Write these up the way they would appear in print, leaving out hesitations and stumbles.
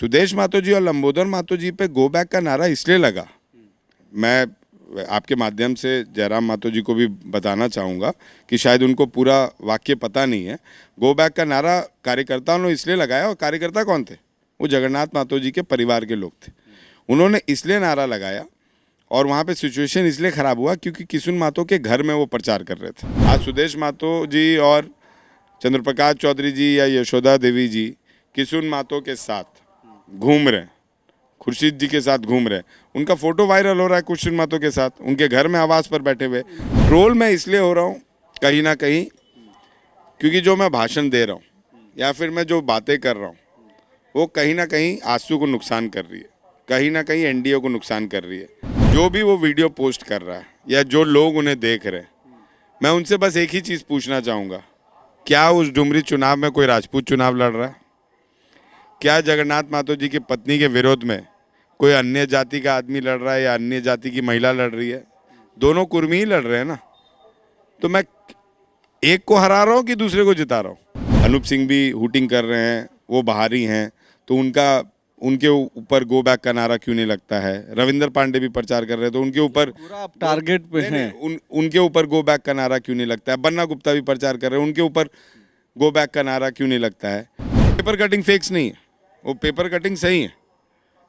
सुदेश मातो जी और लंबोदर मातो जी पे go back का नारा इसलिए लगा, मैं आपके माध्यम से जयराम मातो जी को भी बताना चाहूँगा कि शायद उनको पूरा वाक्य पता नहीं है। गो बैक का नारा कार्यकर्ताओं ने इसलिए लगाया, और कार्यकर्ता कौन थे? वो जगन्नाथ मातो जी के परिवार के लोग थे। उन्होंने इसलिए नारा लगाया, और वहाँ पे सिचुएशन इसलिए ख़राब हुआ क्योंकि किशुन मातो के घर में वो प्रचार कर रहे थे। आज सुदेश मातो जी और चंद्रप्रकाश चौधरी जी या यशोदा देवी जी किशुन मातो के साथ घूम रहे हैं, खुर्शीद जी के साथ घूम रहे हैं, उनका फोटो वायरल हो रहा है किशुन मातो के साथ, उनके घर में आवास पर बैठे हुए। ट्रोल मैं इसलिए हो रहा हूँ कहीं ना कहीं क्योंकि जो मैं भाषण दे रहा हूँ या फिर मैं जो बातें कर रहा हूँ वो कहीं ना कहीं आंसू को नुकसान कर रही है, कहीं ना कहीं एनडीए को नुकसान कर रही है। जो भी वो वीडियो पोस्ट कर रहा है या जो लोग उन्हें देख रहे हैं, मैं उनसे बस एक ही चीज़ पूछना चाहूँगा, क्या उस डुमरी चुनाव में कोई राजपूत चुनाव लड़ रहा है? क्या जगन्नाथ मातो जी की पत्नी के विरोध में कोई अन्य जाति का आदमी लड़ रहा है या अन्य जाति की महिला लड़ रही है? दोनों कुर्मी ही लड़ रहे हैं ना। तो मैं एक को हरा रहा हूँ कि दूसरे को जिता रहा हूँ? अनूप सिंह भी हुटिंग कर रहे हैं, वो बाहरी हैं, तो उनके ऊपर गो बैक का नारा क्यों नहीं लगता है? रविंद्र पांडे भी प्रचार कर रहे हैं, तो उनके ऊपर पूरा आप टारगेट पे हैं। उनके ऊपर गो बैक का नारा क्यों नहीं लगता है? बन्ना गुप्ता भी प्रचार कर रहे हैं, उनके ऊपर गो बैक का नारा क्यों नहीं लगता है? पेपर कटिंग फेक्स नहीं है, वो पेपर कटिंग सही है।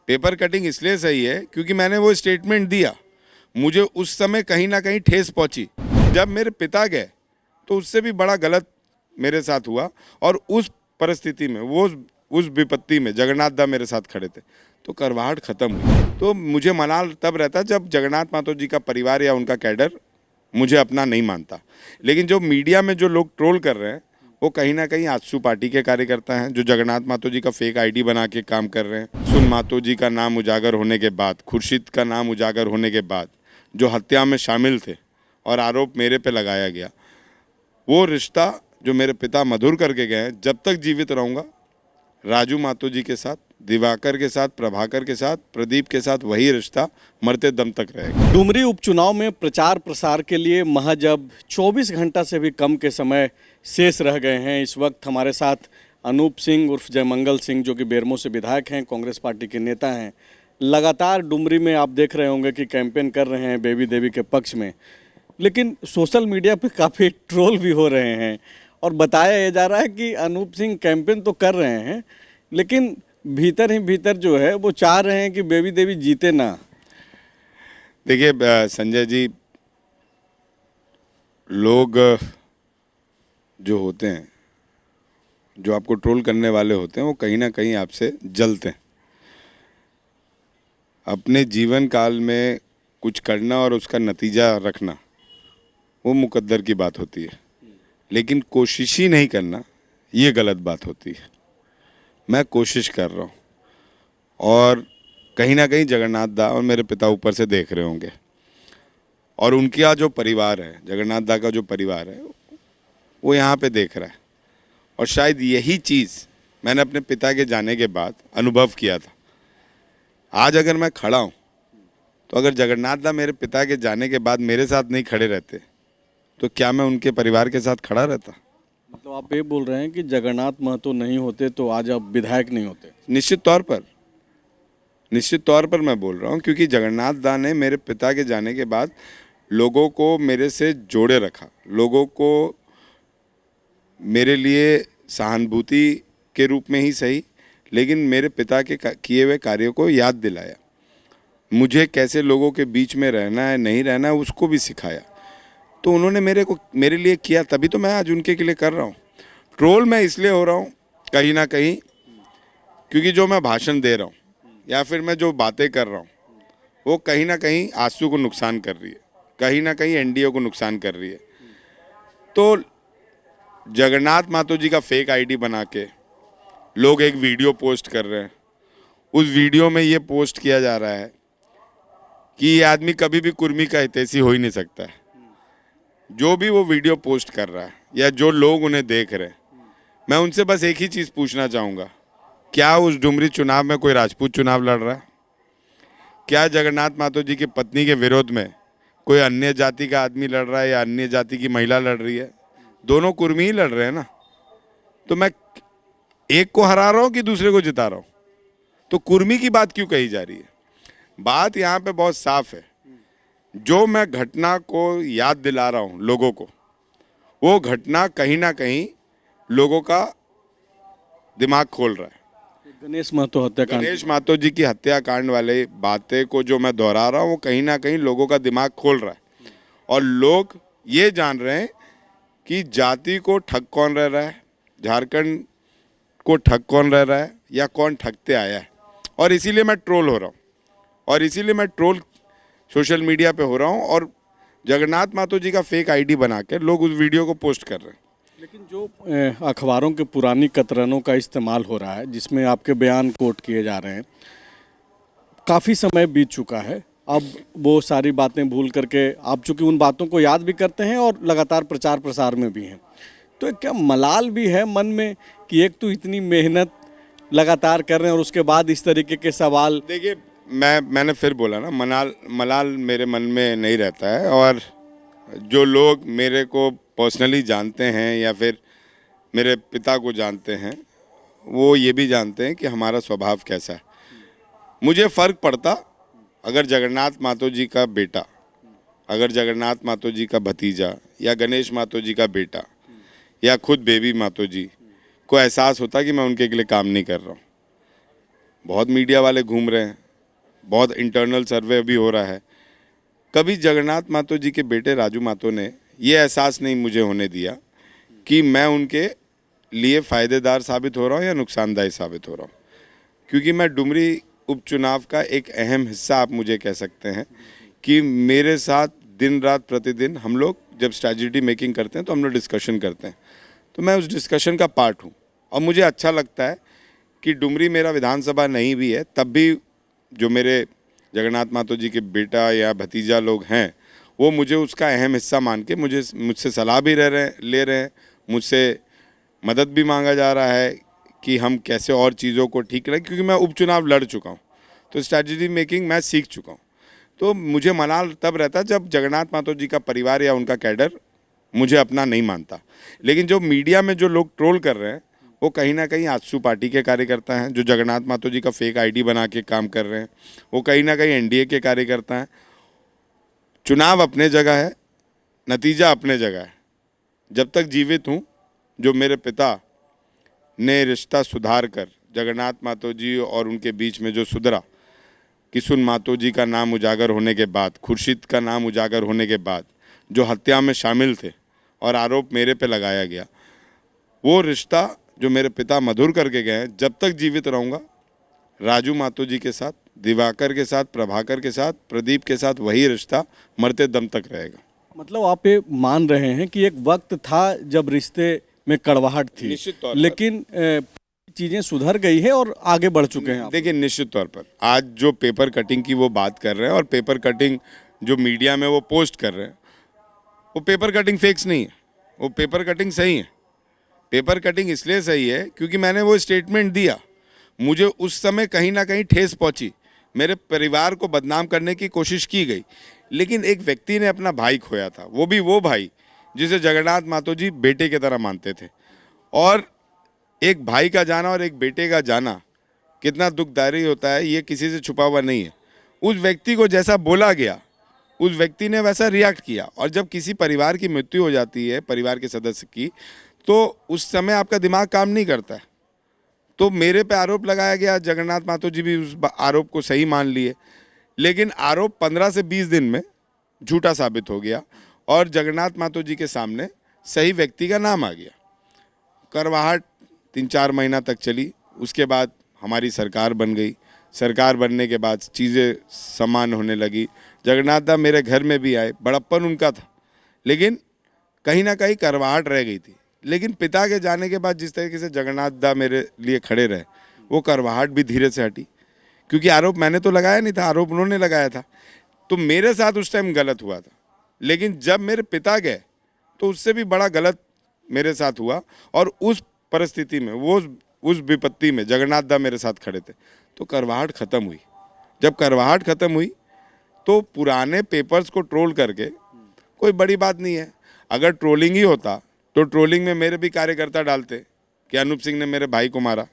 पेपर कटिंग इसलिए सही है क्योंकि मैंने वो स्टेटमेंट दिया, मुझे उस समय कहीं ना कहीं ठेस पहुंची। जब मेरे पिता गए तो उससे भी बड़ा गलत मेरे साथ हुआ, और उस परिस्थिति में उस विपत्ति में जगन्नाथ दा मेरे साथ खड़े थे, तो करवाहट खत्म हुई। तो मुझे मलाल तब रहता जब जगन्नाथ मातो जी का परिवार या उनका कैडर मुझे अपना नहीं मानता। लेकिन जो मीडिया में जो लोग ट्रोल कर रहे हैं वो कहीं ना कहीं आजसू पार्टी के कार्यकर्ता हैं, जो जगन्नाथ मातो जी का फेक आईडी बना के काम कर रहे हैं। सुन मातो जी का नाम उजागर होने के बाद, खुर्शीद का नाम उजागर होने के बाद जो हत्या में शामिल थे और आरोप मेरे पे लगाया गया, वो रिश्ता जो मेरे पिता मधुर करके गए हैं, जब तक जीवित रहूँगा राजू मातो जी के साथ, दिवाकर के साथ, प्रभाकर के साथ, प्रदीप के साथ वही रिश्ता मरते दम तक रहेगा। डुमरी उपचुनाव में प्रचार प्रसार के लिए महज अब 24 घंटा से भी कम के समय शेष रह गए हैं। इस वक्त हमारे साथ अनूप सिंह उर्फ जयमंगल सिंह, जो कि बेरमो से विधायक हैं, कांग्रेस पार्टी के नेता हैं। लगातार डुमरी में आप देख रहे होंगे कि कैंपेन कर रहे हैं बेबी देवी के पक्ष में, लेकिन सोशल मीडिया पे काफ़ी ट्रोल भी हो रहे हैं और बताया ये जा रहा है कि अनूप सिंह कैंपेन तो कर रहे हैं लेकिन भीतर ही भीतर जो है वो चाह रहे हैं कि बेबी देवी जीते ना। देखिए संजय जी, लोग जो होते हैं, जो आपको ट्रोल करने वाले होते हैं, वो कहीं ना कहीं आपसे जलते हैं। अपने जीवन काल में कुछ करना और उसका नतीजा रखना वो मुकद्दर की बात होती है, लेकिन कोशिश ही नहीं करना ये गलत बात होती है। मैं कोशिश कर रहा हूँ, और कहीं ना कहीं जगन्नाथ दा और मेरे पिता ऊपर से देख रहे होंगे, और उनका जो परिवार है, जगन्नाथ दा का जो परिवार है, वो यहाँ पे देख रहा है। और शायद यही चीज़ मैंने अपने पिता के जाने के बाद अनुभव किया था। आज अगर मैं खड़ा हूँ, तो अगर जगन्नाथ दा मेरे पिता के जाने के बाद मेरे साथ नहीं खड़े रहते, तो क्या मैं उनके परिवार के साथ खड़ा रहता? मतलब आप ये बोल रहे हैं कि जगन्नाथ महतो नहीं होते तो आज आप विधायक नहीं होते? निश्चित तौर पर मैं बोल रहा हूँ, क्योंकि जगन्नाथ दा ने मेरे पिता के जाने के बाद लोगों को मेरे से जोड़े रखा, लोगों को मेरे लिए सहानुभूति के रूप में ही सही, लेकिन मेरे पिता के किए हुए कार्यों को याद दिलाया, मुझे कैसे लोगों के बीच में रहना है, नहीं रहना है, उसको भी सिखाया। तो उन्होंने मेरे लिए किया, तभी तो मैं आज उनके लिए कर रहा हूँ। ट्रोल मैं इसलिए हो रहा हूँ कहीं ना कहीं क्योंकि जो मैं भाषण दे रहा हूँ या फिर मैं जो बातें कर रहा हूँ वो कहीं ना कहीं आंसू को नुकसान कर रही है, कहीं ना कहीं एनडीए को नुकसान कर रही है। तो जगन्नाथ मातो जी का फेक आईडी बना के लोग एक वीडियो पोस्ट कर रहे हैं। उस वीडियो में ये पोस्ट किया जा रहा है कि ये आदमी कभी भी कुर्मी का हितैषी हो ही नहीं सकता है। जो भी वो वीडियो पोस्ट कर रहा है या जो लोग उन्हें देख रहे हैं, मैं उनसे बस एक ही चीज़ पूछना चाहूँगा, क्या उस डुमरी चुनाव में कोई राजपूत चुनाव लड़ रहा है? क्या जगन्नाथ मातो जी की पत्नी के विरोध में कोई अन्य जाति का आदमी लड़ रहा है या अन्य जाति की महिला लड़ रही है? दोनों कुर्मी ही लड़ रहे हैं ना। तो मैं एक को हरा रहा हूँ कि दूसरे को जिता रहा हूँ? तो कुर्मी की बात क्यों कही जा रही है? बात यहाँ पे बहुत साफ है। जो मैं घटना को याद दिला रहा हूँ लोगों को, वो घटना कहीं ना कहीं लोगों का दिमाग खोल रहा है। गणेश महतो हत्याकांड, गणेश मातो जी की हत्याकांड वाले बातें को जो मैं दोहरा रहा हूँ, वो कहीं ना कहीं लोगों का दिमाग खोल रहा है। और लोग ये जान रहे हैं कि जाति को ठग कौन रह रहा है, झारखंड को ठग कौन रह रहा है, या कौन ठगते आया है। और इसीलिए मैं ट्रोल हो रहा हूँ, और इसीलिए मैं ट्रोल सोशल मीडिया पे हो रहा हूँ। और जगन्नाथ मातो जी का फेक आईडी बना के लोग उस वीडियो को पोस्ट कर रहे हैं। लेकिन जो अखबारों के पुरानी कतरनों का इस्तेमाल हो रहा है, जिसमें आपके बयान कोट किए जा रहे हैं, काफ़ी समय बीत चुका है। अब वो सारी बातें भूल करके आप चूंकि उन बातों को याद भी करते हैं और लगातार प्रचार प्रसार में भी हैं, तो क्या मलाल भी है मन में कि एक तो इतनी मेहनत लगातार कर रहे हैं और उसके बाद इस तरीके के सवाल? देखिए, मैंने फिर बोला ना, मलाल मेरे मन में नहीं रहता है। और जो लोग मेरे को पर्सनली जानते हैं या फिर मेरे पिता को जानते हैं, वो ये भी जानते हैं कि हमारा स्वभाव कैसा है। मुझे फ़र्क पड़ता अगर जगन्नाथ मातो जी का बेटा, अगर जगन्नाथ मातो जी का भतीजा, या गणेश मातो जी का बेटा, या खुद बेबी मातो जी को एहसास होता कि मैं उनके लिए काम नहीं कर रहा हूँ। बहुत मीडिया वाले घूम रहे हैं, बहुत इंटरनल सर्वे भी हो रहा है। कभी जगन्नाथ मातो जी के बेटे राजू मातो ने ये एहसास नहीं मुझे होने दिया कि मैं उनके लिए फ़ायदेदार साबित हो रहा हूँ या नुकसानदायी साबित हो रहा हूँ। क्योंकि मैं डुमरी उपचुनाव का एक अहम हिस्सा, आप मुझे कह सकते हैं, कि मेरे साथ दिन रात प्रतिदिन हम लोग जब स्ट्रैटेजी मेकिंग करते हैं तो हम लोग डिस्कशन करते हैं। तो मैं उस डिस्कशन का पार्ट हूँ। और मुझे अच्छा लगता है कि डुमरी मेरा विधानसभा नहीं भी है, तब भी जो मेरे जगन्नाथ मातो जी के बेटा या भतीजा लोग हैं, वो मुझे उसका अहम हिस्सा मान के मुझसे सलाह भी ले रहे हैं, मुझसे मदद भी मांगा जा रहा है कि हम कैसे और चीज़ों को ठीक करें। क्योंकि मैं उपचुनाव लड़ चुका हूँ, तो स्ट्रैटेजी मेकिंग मैं सीख चुका हूँ। तो मुझे मलाल तब रहता जब जगन्नाथ मातो जी का परिवार या उनका कैडर मुझे अपना नहीं मानता। लेकिन जो मीडिया में जो लोग ट्रोल कर रहे हैं, वो कहीं ना कहीं आजसू पार्टी के कार्यकर्ता हैं, जो जगन्नाथ मातो जी का फेक आईडी बना के काम कर रहे हैं। वो कहीं ना कहीं एनडीए के कार्यकर्ता हैं। चुनाव अपने जगह है, नतीजा अपने जगह है। जब तक जीवित हूँ, जो मेरे पिता ने रिश्ता सुधार कर जगन्नाथ मातो जी और उनके बीच में जो सुधरा, किशुन मातो जी का नाम उजागर होने के बाद, खुर्शीद का नाम उजागर होने के बाद, जो हत्या में शामिल थे और आरोप मेरे पे लगाया गया, वो रिश्ता जो मेरे पिता मधुर करके गए हैं, जब तक जीवित रहूँगा राजू मातो जी के साथ, दिवाकर के साथ, प्रभाकर के साथ, प्रदीप के साथ वही रिश्ता मरते दम तक रहेगा। मतलब आप ये मान रहे हैं कि एक वक्त था जब रिश्ते में कड़वाहट थी, निश्चित तौर पर। लेकिन चीज़ें सुधर गई है और आगे बढ़ चुके हैं आप। देखिए, निश्चित तौर पर आज जो पेपर कटिंग की वो बात कर रहे हैं और पेपर कटिंग जो मीडिया में वो पोस्ट कर रहे हैं, वो पेपर कटिंग फेक्स नहीं है, वो पेपर कटिंग सही है। पेपर कटिंग इसलिए सही है क्योंकि मैंने वो स्टेटमेंट दिया। मुझे उस समय कहीं ना कहीं ठेस पहुंची, मेरे परिवार को बदनाम करने की कोशिश की गई, लेकिन एक व्यक्ति ने अपना भाई खोया था, वो भी वो भाई जिसे जगन्नाथ मातो जी बेटे की तरह मानते थे। और एक भाई का जाना और एक बेटे का जाना कितना दुखदायी होता है, ये किसी से छुपा हुआ नहीं है। उस व्यक्ति को जैसा बोला गया, उस व्यक्ति ने वैसा रिएक्ट किया। और जब किसी परिवार की मृत्यु हो जाती है, परिवार के सदस्य की, तो उस समय आपका दिमाग काम नहीं करता है। तो मेरे पे आरोप लगाया गया, जगन्नाथ मातो जी भी उस आरोप को सही मान लिए, लेकिन आरोप 15 से 20 दिन में झूठा साबित हो गया और जगन्नाथ मातो जी के सामने सही व्यक्ति का नाम आ गया। करवाहट 3-4 महीना तक चली, उसके बाद हमारी सरकार बन गई। सरकार बनने के बाद चीज़ें समान होने लगी। जगन्नाथ दा मेरे घर में भी आए, बड़प्पन उनका था, लेकिन कहीं ना कहीं करवाहट रह गई थी। लेकिन पिता के जाने के बाद जिस तरीके से जगन्नाथ दा मेरे लिए खड़े रहे, वो करवाहट भी धीरे से हटी। क्योंकि आरोप मैंने तो लगाया नहीं था, आरोप उन्होंने लगाया था। तो मेरे साथ उस टाइम गलत हुआ था, लेकिन जब मेरे पिता गए तो उससे भी बड़ा गलत मेरे साथ हुआ। और उस परिस्थिति में, वो उस विपत्ति में जगन्नाथ दा मेरे साथ खड़े थे, तो करवाहट ख़त्म हुई। जब करवाहट ख़त्म हुई तो पुराने पेपर्स को ट्रोल करके कोई बड़ी बात नहीं है। अगर ट्रोलिंग ही होता तो ट्रोलिंग में मेरे भी कार्यकर्ता डालते कि अनूप सिंह ने मेरे भाई को मारा।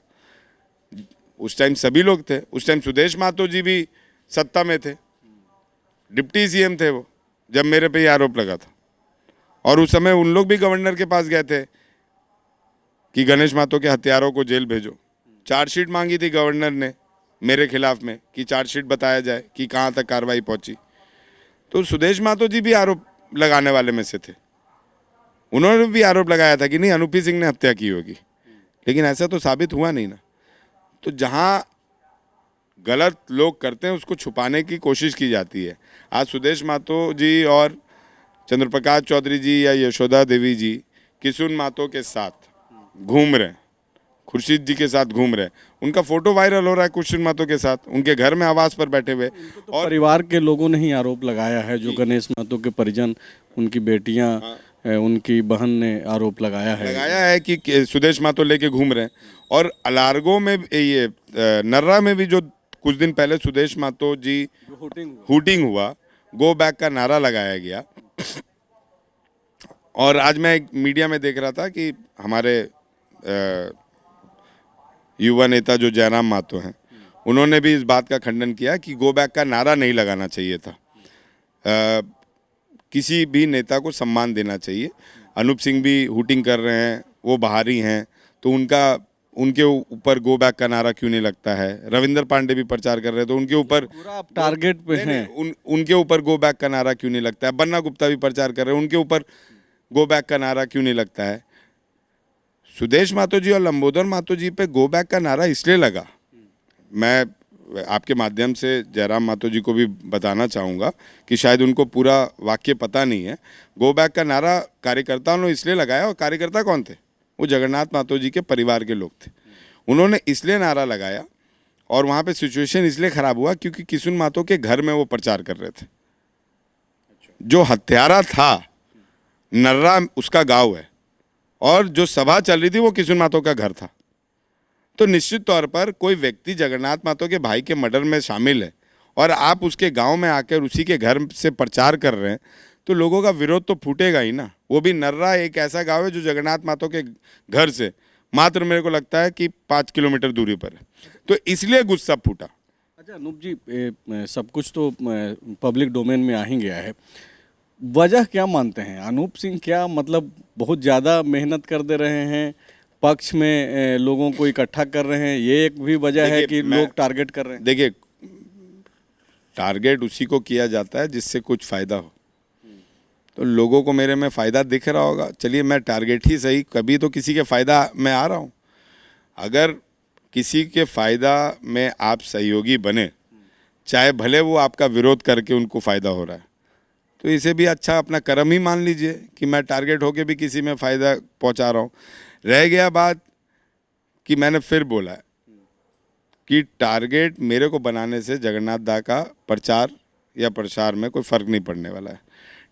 उस टाइम सभी लोग थे। उस टाइम सुदेश महतो जी भी सत्ता में थे, डिप्टी सीएम थे वो, जब मेरे पे ये आरोप लगा था। और उस समय उन लोग भी गवर्नर के पास गए थे कि गणेश महतो के हत्यारों को जेल भेजो। चार्जशीट मांगी थी गवर्नर ने मेरे खिलाफ में कि चार्जशीट बताया जाए कि कहाँ तक कार्रवाई पहुंची। तो सुदेश महतो जी भी आरोप लगाने वाले में से थे। उन्होंने भी आरोप लगाया था कि नहीं, अनूपी सिंह ने हत्या की होगी, लेकिन ऐसा तो साबित हुआ नहीं ना। तो जहाँ गलत लोग करते हैं उसको छुपाने की कोशिश की जाती है। आज सुदेश महतो जी और चंद्रप्रकाश चौधरी जी या यशोदा देवी जी किशुन महतो के साथ घूम रहे हैं, खुर्शीद जी के साथ घूम रहे हैं। उनका फोटो वायरल हो रहा है किशुन महतो के साथ, उनके घर में आवास पर बैठे हुए। और परिवार के लोगों ने ही आरोप लगाया है, जो गणेश महतो के परिजन, उनकी बेटियां, उनकी बहन ने आरोप लगाया है कि सुदेश महतो लेके घूम रहे हैं। और अलारगो में ये नर्रा में भी जो कुछ दिन पहले सुदेश महतो जी हुटिंग हुआ, गो बैक का नारा लगाया गया। और आज मैं एक मीडिया में देख रहा था कि हमारे युवा नेता जो जयराम महतो हैं, उन्होंने भी इस बात का खंडन किया कि गो बैक का नारा नहीं लगाना चाहिए था। किसी भी नेता को सम्मान देना चाहिए। अनूप सिंह भी हुटिंग कर रहे हैं, वो बाहरी हैं, तो उनके ऊपर गो बैक का नारा क्यों नहीं लगता है। रविंद्र पांडे भी प्रचार कर रहे हैं, तो उनके ऊपर आप टारगेट पे हैं। उनके ऊपर गो बैक का नारा क्यों नहीं लगता है। बन्ना गुप्ता भी प्रचार कर रहे हैं, उनके ऊपर गो बैक का नारा क्यों नहीं लगता है। सुदेश महतो जी और लंबोदर महतो जी पे गो बैक का नारा इसलिए लगा, मैं आपके माध्यम से जयराम महतो जी को भी बताना चाहूँगा कि शायद उनको पूरा वाक्य पता नहीं है। गो बैक का नारा कार्यकर्ताओं ने इसलिए लगाया, और कार्यकर्ता कौन थे, वो जगन्नाथ महतो जी के परिवार के लोग थे। उन्होंने इसलिए नारा लगाया, और वहाँ पे सिचुएशन इसलिए ख़राब हुआ क्योंकि किशुन महतो के घर में वो प्रचार कर रहे थे। जो हत्यारा था नर्रा उसका गाँव है, और जो सभा चल रही थी वो किशुन महतो का घर था। तो निश्चित तौर पर कोई व्यक्ति जगन्नाथ महतो के भाई के मर्डर में शामिल है और आप उसके गांव में आकर उसी के घर से प्रचार कर रहे हैं, तो लोगों का विरोध तो फूटेगा ही ना। वो भी नर्रा एक ऐसा गांव है जो जगन्नाथ महतो के घर से मात्र मेरे को लगता है कि 5 किलोमीटर दूरी पर है, तो इसलिए गुस्सा फूटा। अच्छा अनूप जी, सब कुछ तो पब्लिक डोमेन में आ ही गया है, वजह क्या मानते हैं? अनूप सिंह क्या मतलब बहुत ज़्यादा मेहनत कर दे रहे हैं, पक्ष में लोगों को इकट्ठा कर रहे हैं, ये एक भी वजह है कि लोग टारगेट कर रहे हैं? देखिए, टारगेट उसी को किया जाता है जिससे कुछ फ़ायदा हो। तो लोगों को मेरे में फ़ायदा दिख रहा होगा, चलिए मैं टारगेट ही सही, कभी तो किसी के फ़ायदा में आ रहा हूँ। अगर किसी के फ़ायदा में आप सहयोगी बने, चाहे भले वो आपका विरोध करके उनको फ़ायदा हो रहा है, तो इसे भी अच्छा अपना कर्म ही मान लीजिए कि मैं टारगेट होके भी किसी में फ़ायदा पहुंचा रहा हूं। रह गया बात कि मैंने फिर बोला है कि टारगेट मेरे को बनाने से जगन्नाथ दा का प्रचार या प्रसार में कोई फ़र्क नहीं पड़ने वाला है।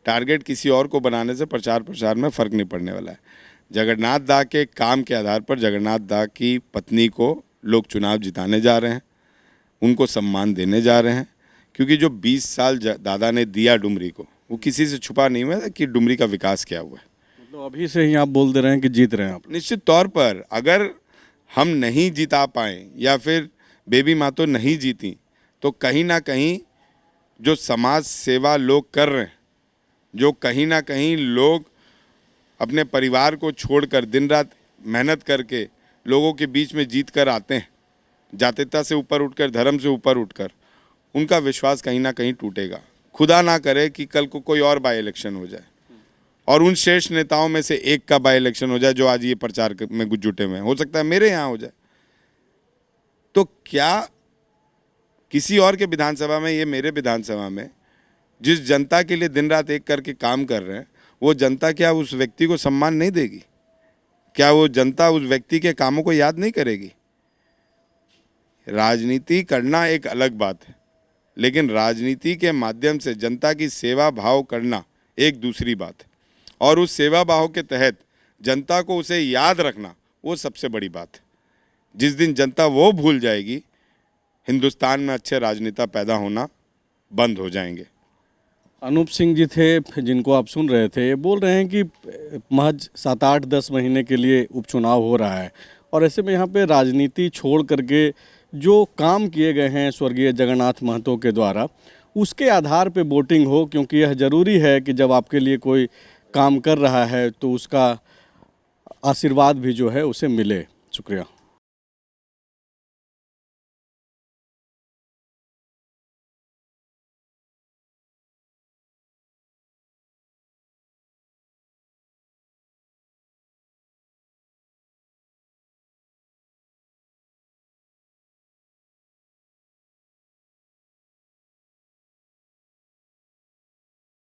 टारगेट किसी और को बनाने से प्रचार प्रसार में फ़र्क नहीं पड़ने वाला है। जगन्नाथ दा के काम के आधार पर जगन्नाथ दा की पत्नी को लोग चुनाव जिताने जा रहे हैं, उनको सम्मान देने जा रहे हैं, क्योंकि जो 20 साल दादा ने दिया डुमरी को, वो किसी से छुपा नहीं हुआ कि डुमरी का विकास क्या हुआ है। मतलब अभी से ही आप बोल दे रहे हैं कि जीत रहे हैं आप? निश्चित तौर पर अगर हम नहीं जिता पाए या फिर बेबी महतो नहीं जीती, तो कहीं ना कहीं जो समाज सेवा लोग कर रहे हैं, जो कहीं ना कहीं लोग अपने परिवार को छोड़कर दिन रात मेहनत करके लोगों के बीच में जीत कर आते हैं, जातीयता से ऊपर उठकर, धर्म से ऊपर उठकर, उनका विश्वास कहीं ना कहीं टूटेगा। खुदा ना करे कि कल को कोई और बाई इलेक्शन हो जाए और उन श्रेष्ठ नेताओं में से एक का बाई इलेक्शन हो जाए जो आज ये प्रचार में जुटे हुए हैं, हो सकता है मेरे यहाँ हो जाए। तो क्या किसी और के विधानसभा में, ये मेरे विधानसभा में जिस जनता के लिए दिन रात एक करके काम कर रहे हैं, वो जनता क्या उस व्यक्ति को सम्मान नहीं देगी? क्या वो जनता उस व्यक्ति के कामों को याद नहीं करेगी? राजनीति करना एक अलग बात है, लेकिन राजनीति के माध्यम से जनता की सेवा भाव करना एक दूसरी बात है, और उस सेवा भाव के तहत जनता को उसे याद रखना वो सबसे बड़ी बात है। जिस दिन जनता वो भूल जाएगी, हिंदुस्तान में अच्छे राजनेता पैदा होना बंद हो जाएंगे। अनूप सिंह जी थे जिनको आप सुन रहे थे, ये बोल रहे हैं कि महज 7-8-10 महीने के लिए उपचुनाव हो रहा है, और ऐसे में यहाँ पे राजनीति छोड़ करके जो काम किए गए हैं स्वर्गीय जगन्नाथ महतो के द्वारा उसके आधार पे वोटिंग हो, क्योंकि यह ज़रूरी है कि जब आपके लिए कोई काम कर रहा है तो उसका आशीर्वाद भी जो है उसे मिले। शुक्रिया।